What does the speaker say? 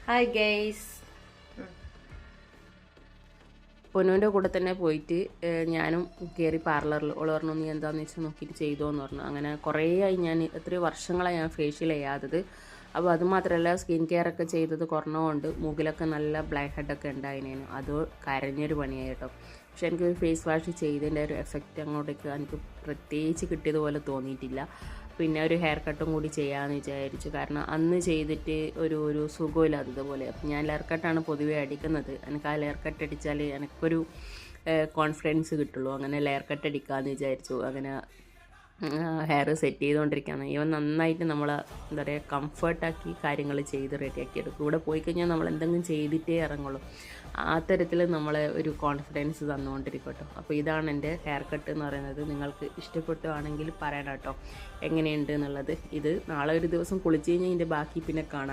Hi guys. പൊന്നുവിൻ്റെ കൂടെ തന്നെ പോയിട്ട് ഞാനും കയറി പാർലറിൽ. ഓൾ പറഞ്ഞു നീ എന്താണെന്ന് വെച്ചാൽ നോക്കിയിട്ട് ചെയ്തോ എന്ന് പറഞ്ഞു. അങ്ങനെ കുറേ ആയി, ഞാൻ എത്രയോ വർഷങ്ങളായി ഞാൻ ഫേഷ്യൽ ചെയ്യാത്തത്. അപ്പോൾ അതുമാത്രമല്ല സ്കിൻ കെയർ ഒക്കെ ചെയ്തത് കുറഞ്ഞുകൊണ്ട് മൂക്കിലൊക്കെ നല്ല ബ്ലാക്ക് ഹെഡൊക്കെ ഉണ്ടായിനേനു. അത് കരഞ്ഞൊരു പണിയായി കേട്ടോ. പക്ഷെ എനിക്ക് ഫേസ് വാഷ് ചെയ്തതിൻ്റെ ഒരു എഫക്റ്റ് അങ്ങോട്ടേക്ക് എനിക്ക് പ്രത്യേകിച്ച് കിട്ടിയതുപോലെ തോന്നിയിട്ടില്ല. പിന്നെ ഒരു ഹെയർ കട്ടും കൂടി ചെയ്യാമെന്ന് വിചാരിച്ചു. കാരണം അന്ന് ചെയ്തിട്ട് ഒരു സുഖമില്ലാത്തതുപോലെ. അപ്പം ഞാൻ ലെയർ കട്ടാണ് പൊതുവേ അടിക്കുന്നത്. എനിക്ക് ആ ലെയർ കട്ട് അടിച്ചാൽ എനിക്കൊരു കോൺഫിഡൻസ് കിട്ടുള്ളൂ. അങ്ങനെ ലെയർ കട്ട് അടിക്കാമെന്ന് വിചാരിച്ചു. അങ്ങനെ ഹെയർ സെറ്റ് ചെയ്തുകൊണ്ടിരിക്കുകയാണ്. ഇവൻ നന്നായിട്ട് നമ്മൾ എന്താ പറയുക കംഫർട്ടാക്കി കാര്യങ്ങൾ ചെയ്ത് റെഡിയാക്കി എടുക്കും. ഇവിടെ പോയി കഴിഞ്ഞാൽ നമ്മൾ എന്തെങ്കിലും ചെയ്തിട്ടേ ഇറങ്ങുള്ളൂ. ആ തരത്തിൽ നമ്മളെ ഒരു കോൺഫിഡൻസ് തന്നുകൊണ്ടിരിക്കട്ടോ. അപ്പോൾ ഇതാണ് എൻ്റെ ഹെയർ കട്ട് എന്ന് പറയുന്നത്. നിങ്ങൾക്ക് ഇഷ്ടപ്പെട്ടുവാണെങ്കിൽ പറയണം കേട്ടോ എങ്ങനെയുണ്ട് എന്നുള്ളത്. ഇത് നാളെ ഒരു ദിവസം കുളിച്ച് കഴിഞ്ഞാൽ ഇതിൻ്റെ ബാക്കി പിന്നെ കാണാം.